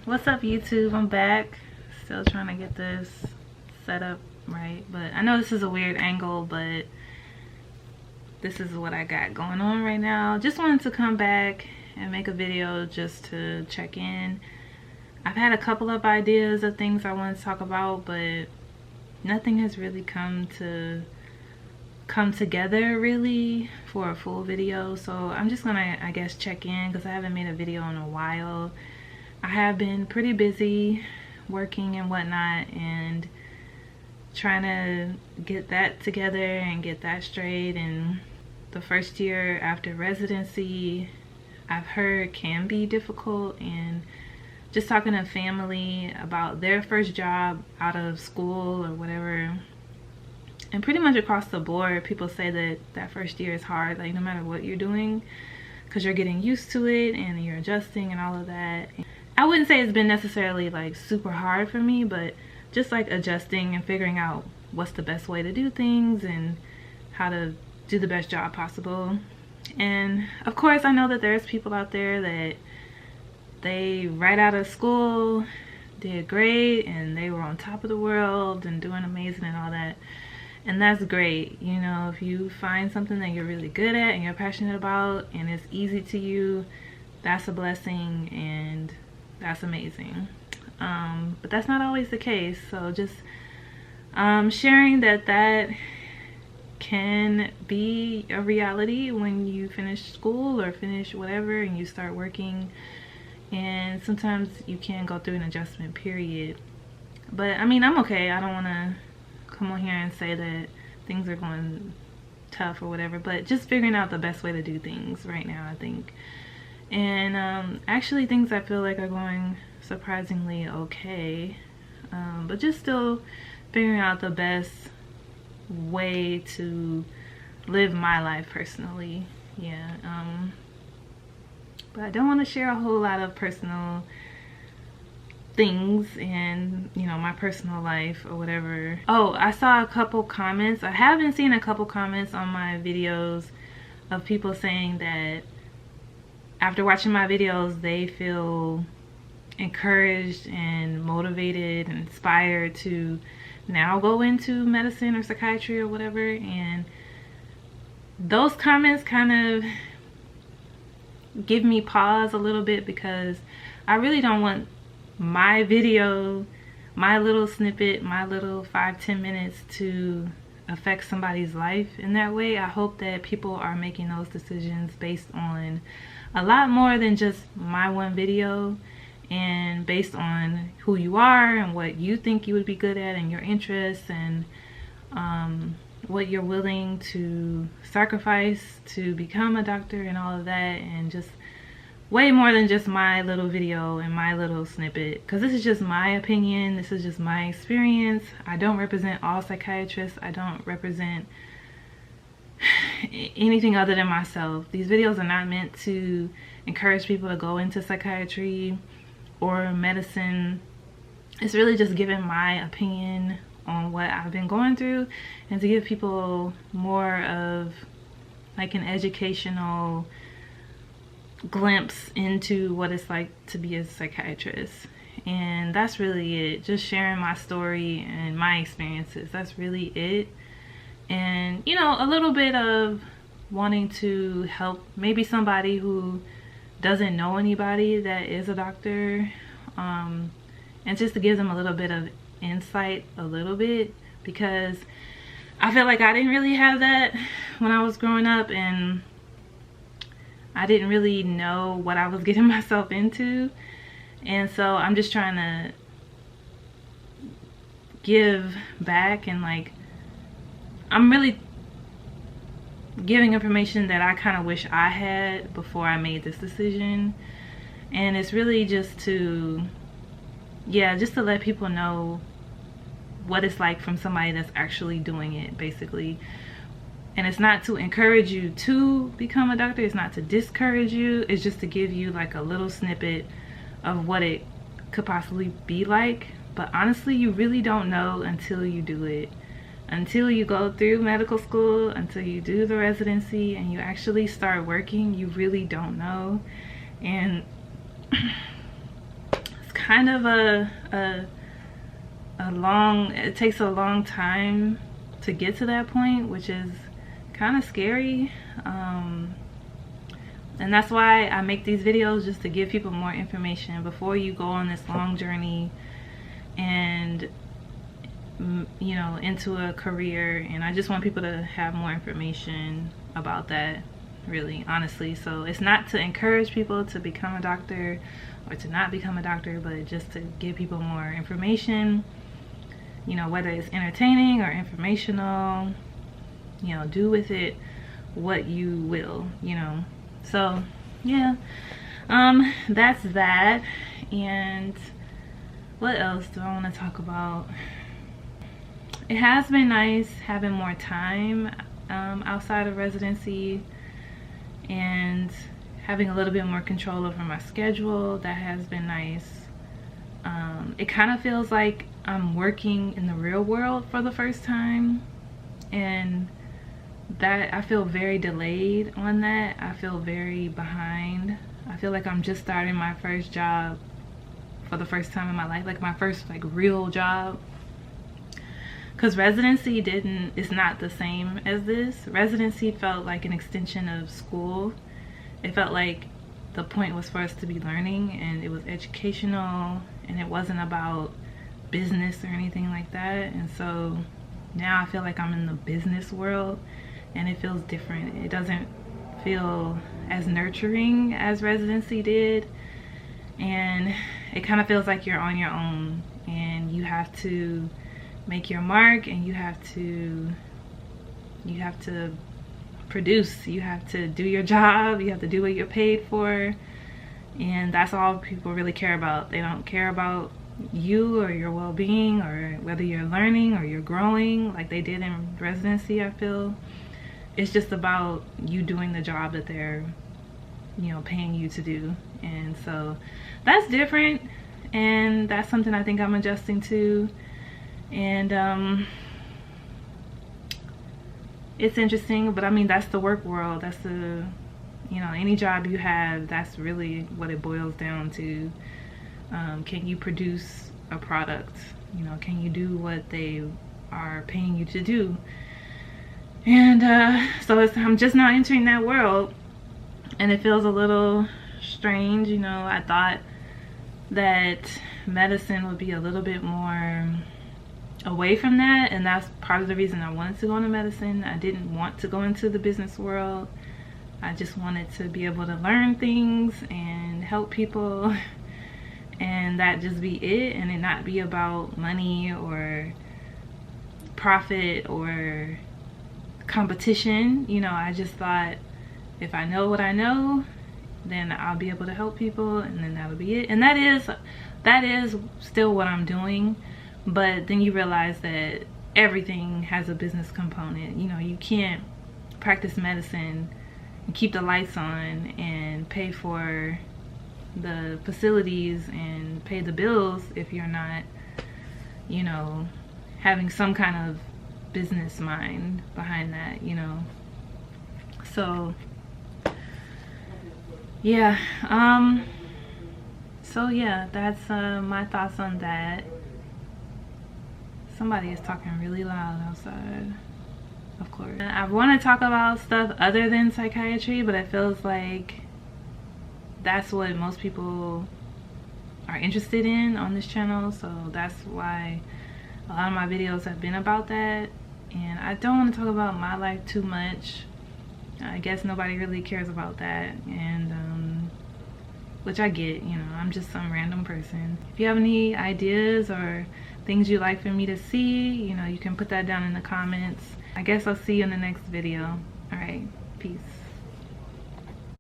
What's up, YouTube? I'm back. Still trying to get this set up right, but I know this is a weird angle, but this is what I got going on right now. Just wanted to come back and make a video just to check in. I've had a couple of ideas of things I want to talk about, but nothing has really come together really for a full video. So I'm just gonna, I guess, check in because I haven't made a video in a while. I have been pretty busy working and whatnot and trying to get that together and get that straight. And the first year after residency, I've heard can be difficult, and just talking to family about their first job out of school or whatever, and pretty much across the board, people say that that first year is hard, like no matter what you're doing, because you're getting used to it and you're adjusting and all of that. I wouldn't say it's been necessarily like super hard for me, but just like adjusting and figuring out what's the best way to do things and how to do the best job possible. And of course, I know that there's people out there that they right out of school did great and they were on top of the world and doing amazing and all that, and that's great. You know, if you find something that you're really good at and you're passionate about and it's easy to you, that's a blessing and that's amazing. But that's not always the case. So just sharing that can be a reality when you finish school or finish whatever and you start working, and sometimes you can go through an adjustment period. But I mean, I'm okay. I don't want to come on here and say that things are going tough or whatever, but just figuring out the best way to do things right now, I think. And actually things I feel like are going surprisingly okay, but just still figuring out the best way to live my life personally. Yeah. But I don't want to share a whole lot of personal things and, you know, my personal life or whatever. Oh, I saw a couple comments. I have been seeing a couple comments on my videos of people saying that after watching my videos, they feel encouraged and motivated and inspired to now go into medicine or psychiatry or whatever. And those comments kind of give me pause a little bit, because I really don't want my video, my little snippet, my little 5-10 minutes to affect somebody's life in that way. I hope that people are making those decisions based on a lot more than just my one video, and based on who you are and what you think you would be good at and your interests, and what you're willing to sacrifice to become a doctor and all of that, and just way more than just my little video and my little snippet, because this is just my opinion, this is just my experience. I don't represent all psychiatrists, I don't represent anything other than myself. These videos are not meant to encourage people to go into psychiatry or medicine. It's really just giving my opinion on what I've been going through, and to give people more of like an educational glimpse into what it's like to be a psychiatrist. And that's really it. Just sharing my story and my experiences. That's really it. And, you know, a little bit of wanting to help maybe somebody who doesn't know anybody that is a doctor, and just to give them a little bit of insight, a little bit, because I feel like I didn't really have that when I was growing up, and I didn't really know what I was getting myself into. And so I'm just trying to give back, and like I'm really giving information that I kind of wish I had before I made this decision. And it's really just to, yeah, just to let people know what it's like from somebody that's actually doing it, basically. And it's not to encourage you to become a doctor, it's not to discourage you, it's just to give you like a little snippet of what it could possibly be like. But honestly, you really don't know until you do it. Until you go through medical school, until you do the residency and you actually start working, you really don't know. And it's kind of it takes a long time to get to that point, which is kind of scary. And that's why I make these videos, just to give people more information before you go on this long journey and, you know, into a career. And I just want people to have more information about that, really, honestly. So it's not to encourage people to become a doctor or to not become a doctor, but just to give people more information, you know, whether it's entertaining or informational. You know, do with it what you will, you know. So yeah, that's that. And what else do I want to talk about? It has been nice having more time outside of residency and having a little bit more control over my schedule. That has been nice. It kind of feels like I'm working in the real world for the first time, and that I feel very delayed on that. I feel very behind. I feel like I'm just starting my first job for the first time in my life, like my first like real job, because residency it's not the same as this. Residency felt like an extension of school. It felt like the point was for us to be learning, and it was educational, and it wasn't about business or anything like that. And so now I feel like I'm in the business world, and it feels different. It doesn't feel as nurturing as residency did, and it kind of feels like you're on your own, and you have to make your mark, and you have to produce, you have to do your job, you have to do what you're paid for, and that's all people really care about. They don't care about you or your well-being, or whether you're learning or you're growing like they did in residency. I feel it's just about you doing the job that they're, you know, paying you to do. And so that's different, and that's something I think I'm adjusting to. And it's interesting, but I mean, that's the work world. That's the, you know, any job you have, that's really what it boils down to. Can you produce a product? You know, can you do what they are paying you to do? And so I'm just now entering that world, and it feels a little strange. You know, I thought that medicine would be a little bit more away from that, and that's part of the reason I wanted to go into medicine. I didn't want to go into the business world. I just wanted to be able to learn things and help people, and that just be it, and it not be about money or profit or competition. You know, I just thought, if I know what I know, then I'll be able to help people, and then that'll be it. And that is still what I'm doing. But then you realize that everything has a business component. You know, you can't practice medicine and keep the lights on and pay for the facilities and pay the bills if you're not, you know, having some kind of business mind behind that, you know. So yeah, that's my thoughts on that. Somebody is talking really loud outside, of course. I want to talk about stuff other than psychiatry, but it feels like that's what most people are interested in on this channel, so that's why a lot of my videos have been about that. And I don't want to talk about my life too much. I guess nobody really cares about that, and which I get, you know, I'm just some random person. If you have any ideas or things you'd like for me to see, you know, you can put that down in the comments. I guess I'll see you in the next video. All right, peace.